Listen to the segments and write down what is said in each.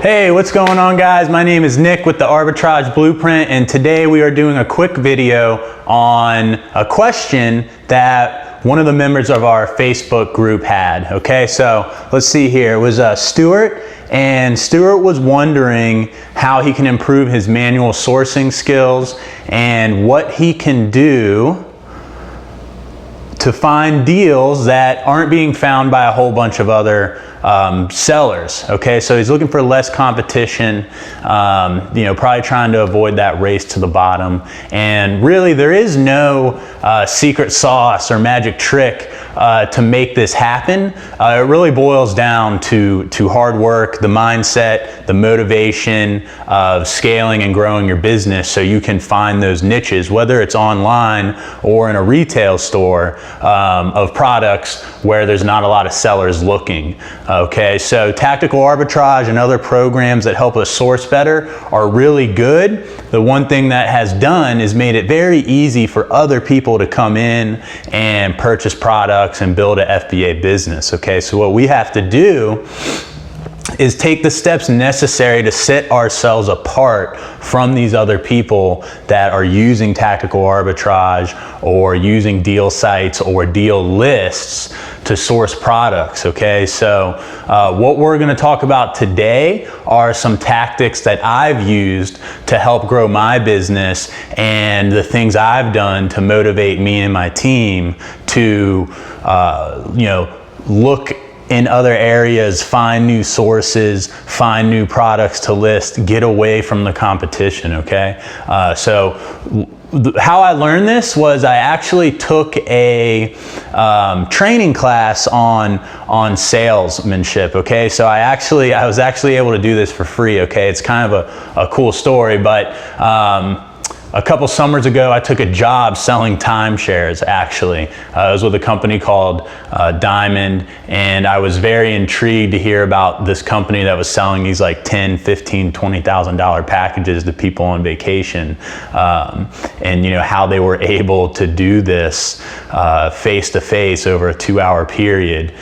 Hey, what's going on, guys? My name is Nick with the Arbitrage Blueprint, and today we are doing a quick video on a question that one of the members of our Facebook group had. Okay, so let's see here. It was Stuart, and Stuart was wondering how he can improve his manual sourcing skills and what he can do to find deals that aren't being found by a whole bunch of other sellers. Okay, so he's looking for less competition, probably trying to avoid that race to the bottom. And really, there is no secret sauce or magic trick to make this happen. It really boils down to hard work, the mindset, the motivation of scaling and growing your business so you can find those niches, whether it's online or in a retail store of products where there's not a lot of sellers looking. Okay, so tactical arbitrage and other programs that help us source better are really good. The one thing that has done is made it very easy for other people to come in and purchase products and build an FBA business. Okay, so what we have to do is take the steps necessary to set ourselves apart from these other people that are using tactical arbitrage or using deal sites or deal lists to source products. Okay, so what we're going to talk about today are some tactics that I've used to help grow my business and the things I've done to motivate me and my team to look in other areas, find new sources, find new products to list, get away from the competition. Okay, so how I learned this was I actually took a training class on salesmanship. Okay, so I was actually able to do this for free. Okay, it's kind of a cool story, but a couple summers ago, I took a job selling timeshares, actually. It was with a company called Diamond, and I was very intrigued to hear about this company that was selling these like $10,000, $15,000, $20,000 packages to people on vacation, and how they were able to do this face-to-face over a 2-hour period.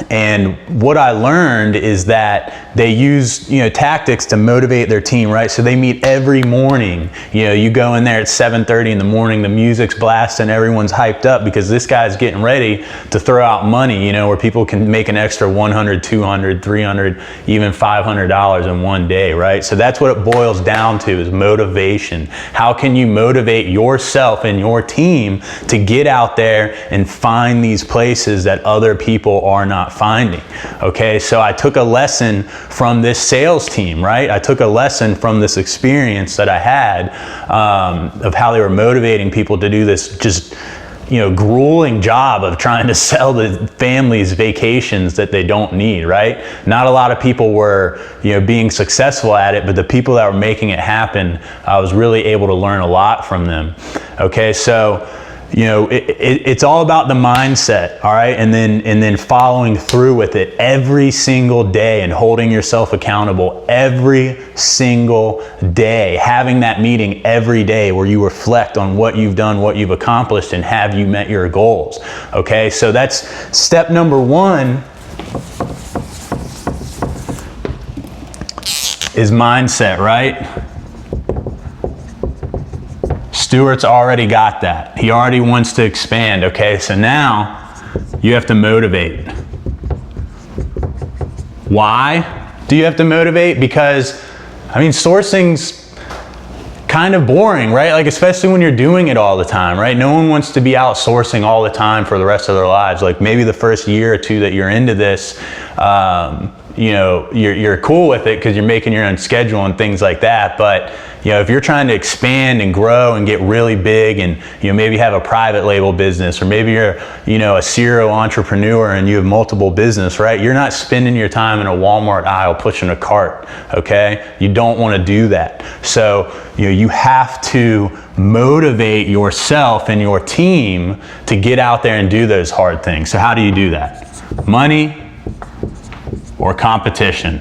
And what I learned is that they use, tactics to motivate their team, right? So they meet every morning. You go in there at 7:30 in the morning, the music's blasting, everyone's hyped up because this guy's getting ready to throw out money, where people can make an extra $100, $200, $300, even $500 in one day, right? So that's what it boils down to, is motivation. How can you motivate yourself and your team to get out there and find these places that other people are not finding? Okay, so I took a lesson from this sales team, right? I took a lesson from this experience that I had of how they were motivating people to do this just grueling job of trying to sell the families vacations that they don't need, right? Not a lot of people were being successful at it, but the people that were making it happen, I was really able to learn a lot from them. Okay, so it's all about the mindset, all right? And then following through with it every single day and holding yourself accountable every single day. Having that meeting every day where you reflect on what you've done, what you've accomplished, and have you met your goals. Okay, so that's step number one, is mindset, right? Stuart's already got that. He already wants to expand, okay? So now you have to motivate. Why do you have to motivate? Because, sourcing's kind of boring, right? Like, especially when you're doing it all the time, right? No one wants to be outsourcing all the time for the rest of their lives. Like, maybe the first year or two that you're into this, you're cool with it because you're making your own schedule and things like that. But if you're trying to expand and grow and get really big, and maybe have a private label business, or maybe you're a serial entrepreneur and you have multiple business, right? You're not spending your time in a Walmart aisle pushing a cart. Okay, you don't want to do that. So you have to motivate yourself and your team to get out there and do those hard things. So how do you do that? Money or competition?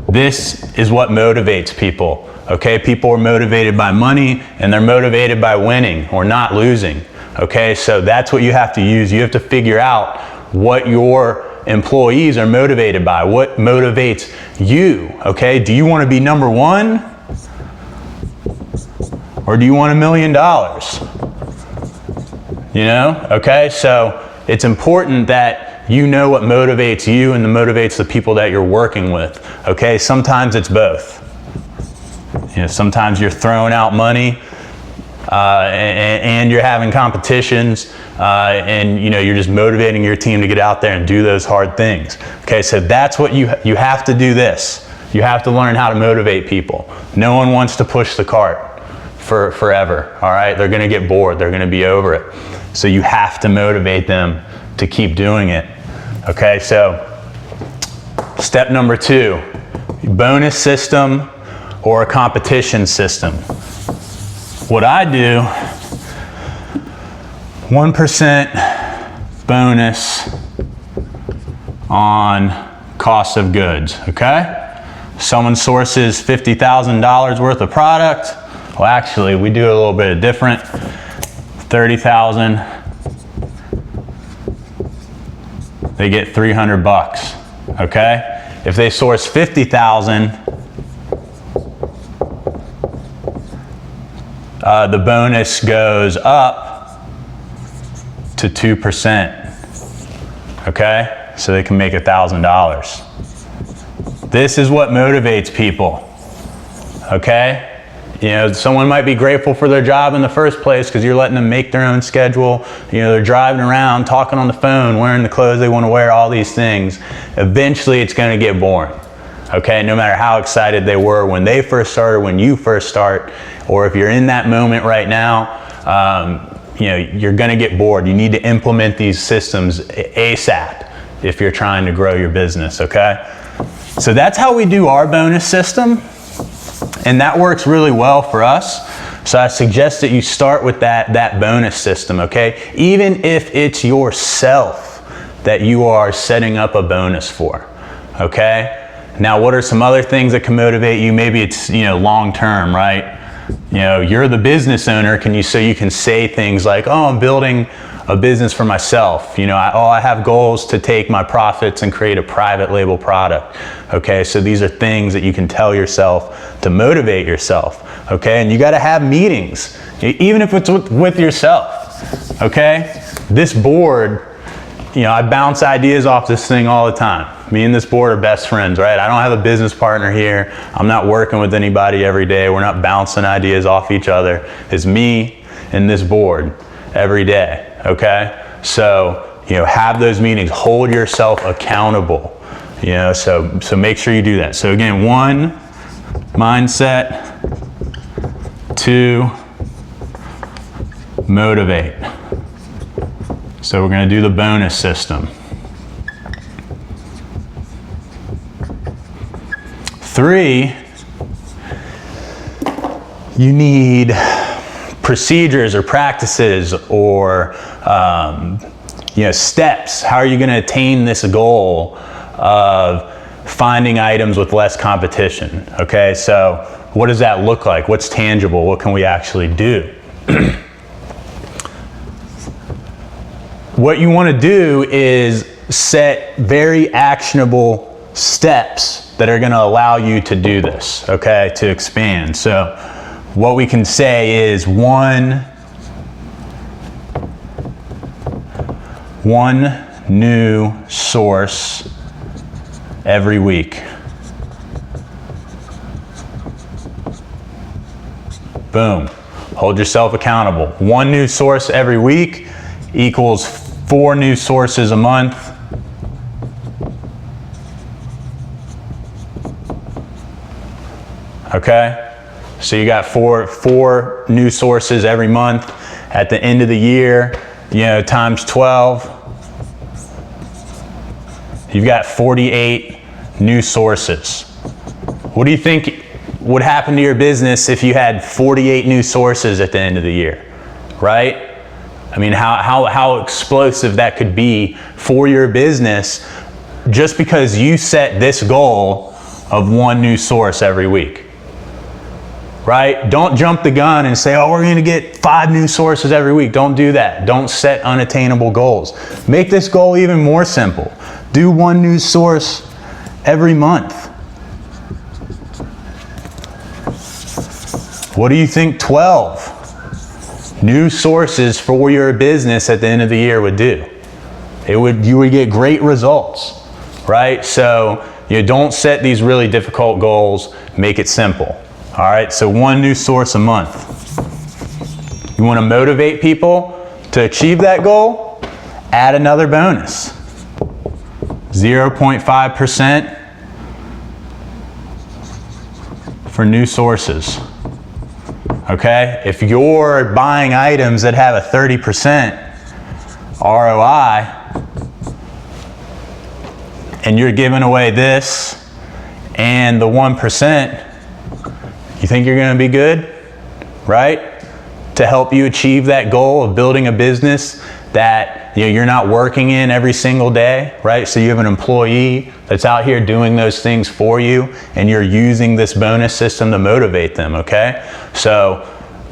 This is what motivates people. Okay, people are motivated by money, and they're motivated by winning or not losing. Okay, so that's what you have to use. You have to figure out what your employees are motivated by, what motivates you, okay? Do you want to be number one? Or do you want $1 million? You know, okay? So it's important that you know what motivates you and motivates the people that you're working with, okay? Sometimes it's both. You know, sometimes you're throwing out money and you're having competitions and you know, you're just motivating your team to get out there and do those hard things. Okay, so that's what you have to do this. You have to learn how to motivate people. No one wants to push the cart for forever, all right? They're gonna get bored, they're gonna be over it. So you have to motivate them to keep doing it. Okay, so step number 2, bonus system or a competition system. What I do, 1% bonus on cost of goods, okay? Someone sources $50,000 worth of product. Well, actually, we do a little bit different. 30,000, they get 300 bucks, okay? If they source 50,000, the bonus goes up to 2%, okay? So they can make $1,000. This is what motivates people, okay? You know, someone might be grateful for their job in the first place because you're letting them make their own schedule. You know, they're driving around, talking on the phone, wearing the clothes they want to wear, all these things. Eventually, it's going to get boring, okay? No matter how excited they were when they first started, when you first start, or if you're in that moment right now, you know, you're going to get bored. You need to implement these systems ASAP if you're trying to grow your business, okay? So that's how we do our bonus system. And that works really well for us. So I suggest that you start with that bonus system, okay? Even if it's yourself that you are setting up a bonus for, okay? Now, what are some other things that can motivate you? Maybe it's, you know, long-term, right? You know, you're the business owner, so you can say things like, oh, I'm building a business for myself. You know, I have goals to take my profits and create a private label product. Okay, so these are things that you can tell yourself to motivate yourself. Okay, and you got to have meetings, even if it's with yourself. Okay, this board, you know, I bounce ideas off this thing all the time. Me and this board are best friends, right? I don't have a business partner here. I'm not working with anybody every day. We're not bouncing ideas off each other. It's me and this board every day, okay? So, you know, have those meetings. Hold yourself accountable, you know, so make sure you do that. So again, 1, mindset. 2, motivate. So we're going to do the bonus system. 3, you need procedures or practices or you know, steps. How are you going to attain this goal of finding items with less competition? Okay, so what does that look like? What's tangible? What can we actually do? What you want to do is set very actionable steps that are going to allow you to do this, okay, to expand. So what we can say is one new source every week. Boom. Hold yourself accountable. 1 new source every week equals 4 new sources a month. Okay? So you got four new sources every month. At the end of the year, you know, times 12, you've got 48 new sources. What do you think would happen to your business if you had 48 new sources at the end of the year, right? I mean, how explosive that could be for your business just because you set this goal of 1 new source every week, right? Don't jump the gun and say, oh, we're going to get 5 new sources every week. Don't do that. Don't set unattainable goals. Make this goal even more simple. Do one new source every month. What do you think 12 new sources for your business at the end of the year would do? You would get great results, right? So you don't set these really difficult goals, make it simple. All right, so one new source a month. You want to motivate people to achieve that goal? Add another bonus. 0.5% for new sources. Okay, if you're buying items that have a 30% ROI and you're giving away this and the 1%, you think you're going to be good, right? To help you achieve that goal of building a business that you're not working in every single day, right? So you have an employee that's out here doing those things for you, and you're using this bonus system to motivate them, okay? So,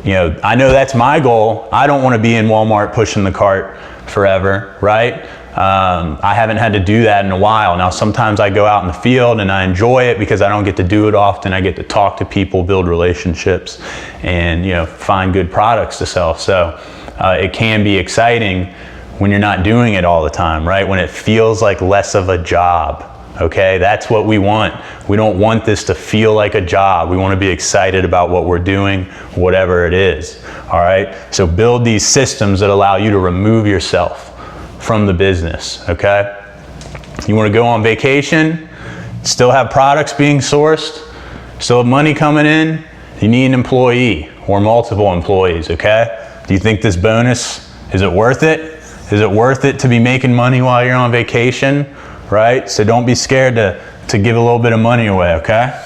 I know that's my goal. I don't want to be in Walmart pushing the cart forever, right? I haven't had to do that in a while. Now, sometimes I go out in the field and I enjoy it because I don't get to do it often. I get to talk to people, build relationships, and find good products to sell. So it can be exciting when you're not doing it all the time, right? When it feels like less of a job. Okay, that's what we want. We don't want this to feel like a job. We want to be excited about what we're doing, whatever it is. All right, so build these systems that allow you to remove yourself from the business. Okay, you want to go on vacation, still have products being sourced, still have money coming in. You need an employee or multiple employees. Okay, do you think this bonus, is it worth it? Is it worth it to be making money while you're on vacation? Right? So don't be scared to give a little bit of money away, okay?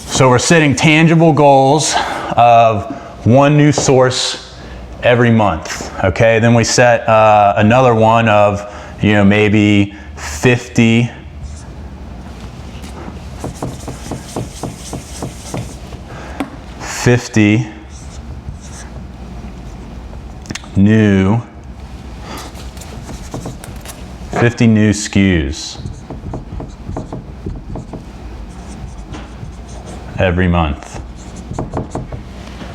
So we're setting tangible goals of one new source every month, okay? Then we set another one of, maybe 50 new 50 new SKUs every month.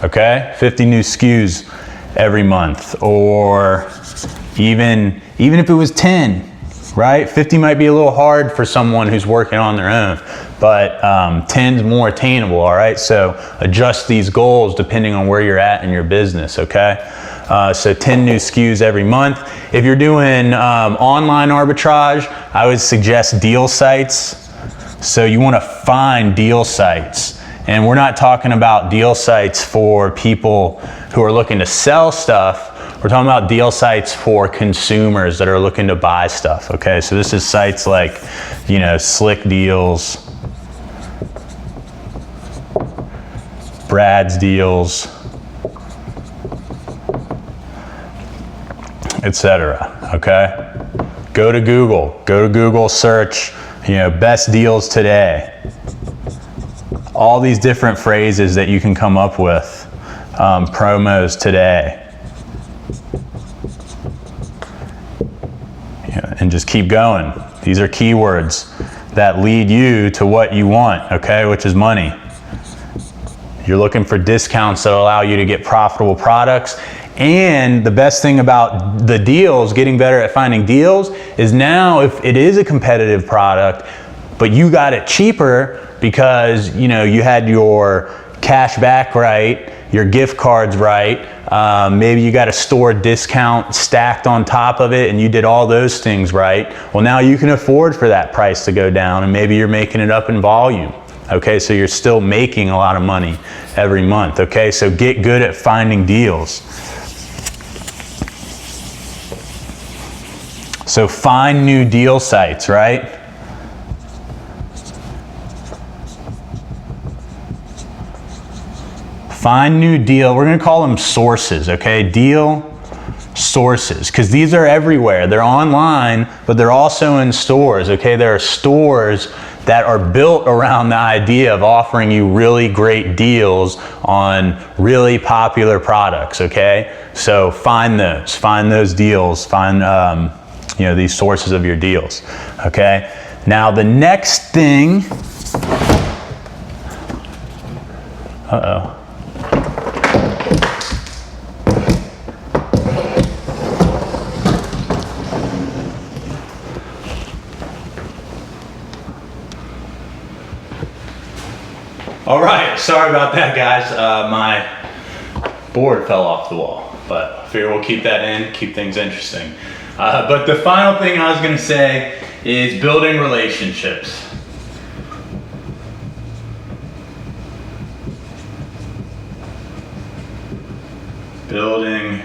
Okay? 50 new SKUs every month, or even if it was 10, right? 50 might be a little hard for someone who's working on their own, but 10's more attainable, all right? So adjust these goals depending on where you're at in your business, okay? So 10 new SKUs every month. If you're doing online arbitrage, I would suggest deal sites. So you want to find deal sites. And we're not talking about deal sites for people who are looking to sell stuff. We're talking about deal sites for consumers that are looking to buy stuff, okay? So this is sites like, Slick Deals, Brad's Deals, etc. Okay? Go to Google, search, best deals today. All these different phrases that you can come up with, promos today. And just keep going. These are keywords that lead you to what you want, okay, which is money. You're looking for discounts that allow you to get profitable products. And the best thing about the deals, getting better at finding deals, is now if it is a competitive product, but you got it cheaper because you had your cash back right, your gift cards right, maybe you got a store discount stacked on top of it and you did all those things right. Well, now you can afford for that price to go down, and maybe you're making it up in volume. Okay, so you're still making a lot of money every month. Okay, so get good at finding deals. So find new deal sites, right? Find new deal, we're gonna call them sources, okay? Deal sources, because these are everywhere. They're online, but they're also in stores, okay? There are stores that are built around the idea of offering you really great deals on really popular products, okay? So find those deals, find these sources of your deals. Okay. Now the next thing, all right, sorry about that, guys. My board fell off the wall, but I figure we'll keep that in, keep things interesting. But the final thing I was gonna say is building relationships. Building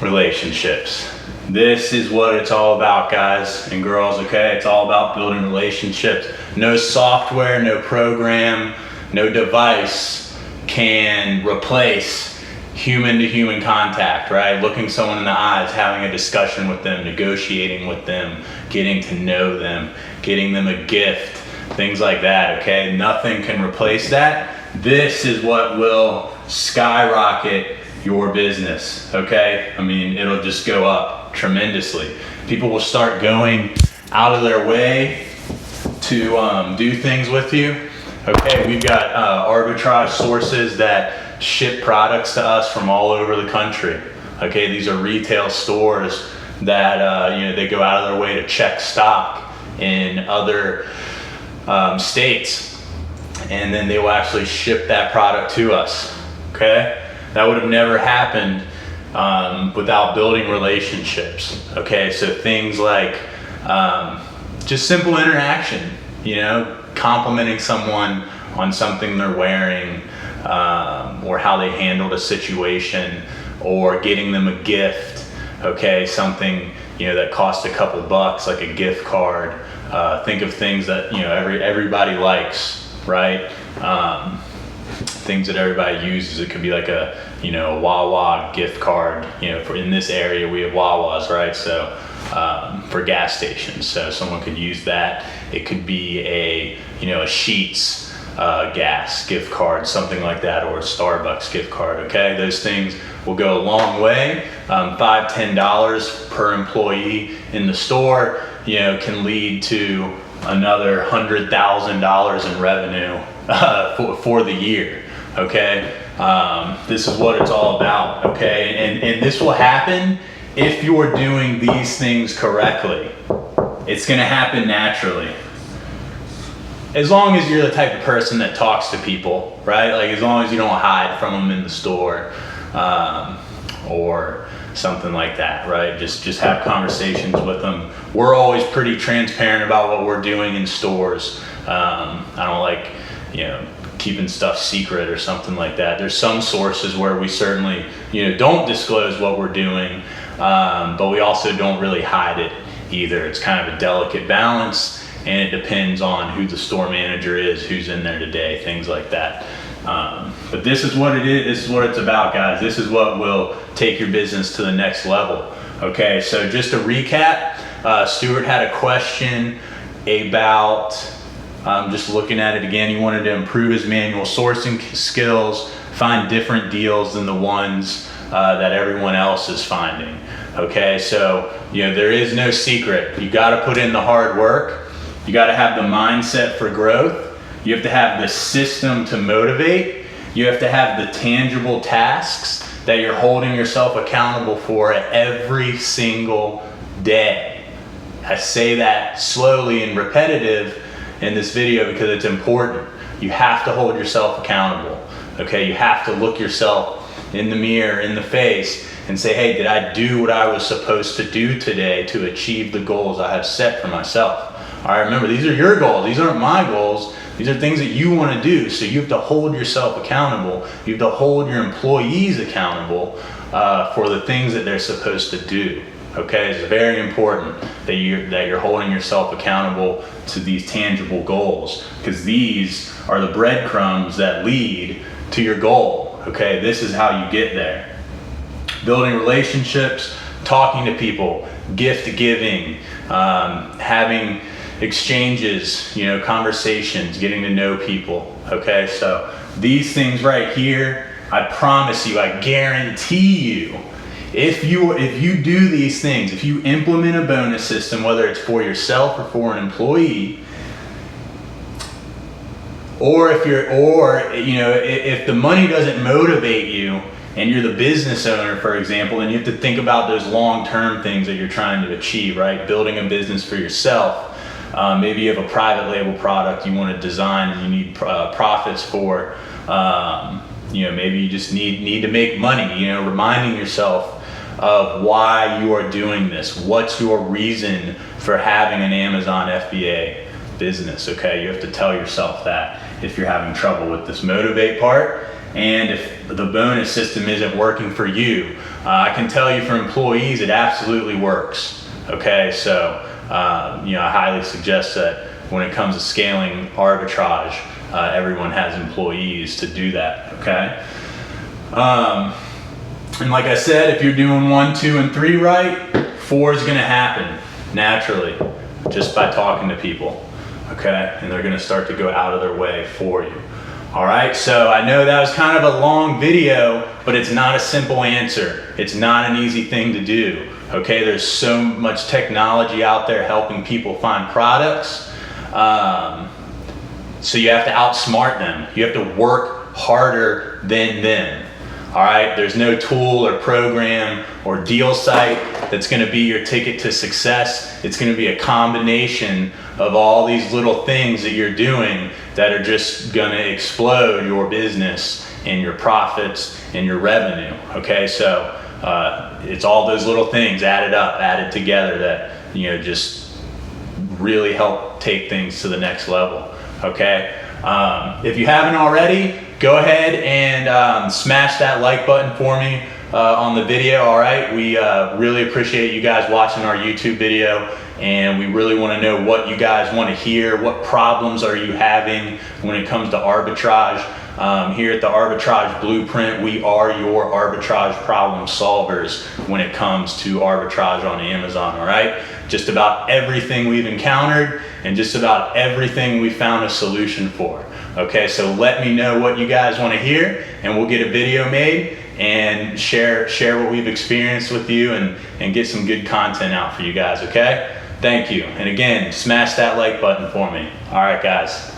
relationships. This is what it's all about, guys and girls, okay? It's all about building relationships. No software, no program, no device can replace human-to-human contact, right? Looking someone in the eyes, having a discussion with them, negotiating with them, getting to know them, getting them a gift, things like that, okay? Nothing can replace that. This is what will skyrocket your business, okay? I mean, it'll just go up tremendously. People will start going out of their way to do things with you. Okay, we've got Arbitrage Sources that ship products to us from all over the country. Okay, these are retail stores that they go out of their way to check stock in other states, and then they will actually ship that product to us. Okay, that would have never happened without building relationships. Okay, so things like just simple interaction, complimenting someone on something they're wearing, or how they handled a situation, or getting them a gift. Okay, something that cost a couple bucks, like a gift card. Think of things that everybody likes, right? Things that everybody uses. It could be like a Wawa gift card. For in this area we have Wawas, right? So for gas stations, so someone could use that. It could be a Sheetz gas gift card, something like that, or a Starbucks gift card. Okay, those things will go a long way. $5-10 per employee in the store, can lead to another $100,000 in revenue for the year. Okay, this is what it's all about. Okay, and this will happen if you're doing these things correctly. It's going to happen naturally. As long as you're the type of person that talks to people, right? Like as long as you don't hide from them in the store, or something like that, right? Just have conversations with them. We're always pretty transparent about what we're doing in stores. I don't like, keeping stuff secret or something like that. There's some sources where we certainly, don't disclose what we're doing, but we also don't really hide it either. It's kind of a delicate balance, and it depends on who the store manager is, who's in there today, things like that. But this is what it is. This is what it's about, guys. This is what will take your business to the next level. Okay, so just to recap, Stuart had a question about, just looking at it again, he wanted to improve his manual sourcing skills, find different deals than the ones that everyone else is finding. Okay, so there is no secret. You got to put in the hard work. You got to have the mindset for growth. You have to have the system to motivate. You have to have the tangible tasks that you're holding yourself accountable for every single day. I say that slowly and repetitive in this video because it's important. You have to hold yourself accountable. Okay, you have to look yourself in the mirror, in the face, and say, hey, did I do what I was supposed to do today to achieve the goals I have set for myself? All right, remember, these are your goals. These aren't my goals. These are things that you want to do. So you have to hold yourself accountable. You have to hold your employees accountable for the things that they're supposed to do. Okay, it's very important that you're holding yourself accountable to these tangible goals, because these are the breadcrumbs that lead to your goal. Okay, this is how you get there. Building relationships, talking to people, gift giving, having exchanges, conversations, getting to know people. Okay, so these things right here, I promise you, I guarantee you, If you do these things, if you implement a bonus system, whether it's for yourself or for an employee, or if the money doesn't motivate you and you're the business owner, for example, then you have to think about those long-term things that you're trying to achieve, right? Building a business for yourself. Maybe you have a private label product you want to design and you need profits for. Maybe you just need to make money, reminding yourself of why you are doing this. What's your reason for having an Amazon FBA business, okay? You have to tell yourself that if you're having trouble with this motivate part, and if the bonus system isn't working for you. I can tell you for employees, it absolutely works, okay? So, I highly suggest that when it comes to scaling arbitrage, everyone has employees to do that, okay? And like I said, if you're doing 1, 2, and 3 right, 4 is gonna happen naturally just by talking to people, okay? And they're gonna start to go out of their way for you. All right, so I know that was kind of a long video, but it's not a simple answer. It's not an easy thing to do, okay? There's so much technology out there helping people find products. So you have to outsmart them. You have to work harder than them. All right, there's no tool or program or deal site that's gonna be your ticket to success. It's gonna be a combination of all these little things that you're doing that are just gonna explode your business and your profits and your revenue, okay? So it's all those little things added up, added together that, just really help take things to the next level, okay? If you haven't already, go ahead and smash that like button for me on the video, all right? We really appreciate you guys watching our YouTube video, and we really want to know what you guys want to hear. What problems are you having when it comes to arbitrage? Here at the Arbitrage Blueprint, we are your arbitrage problem solvers when it comes to arbitrage on Amazon, all right? Just about everything we've encountered and just about everything we found a solution for. Okay, so let me know what you guys want to hear, and we'll get a video made and share what we've experienced with you and get some good content out for you guys, okay? Thank you. And again, smash that like button for me. All right, guys.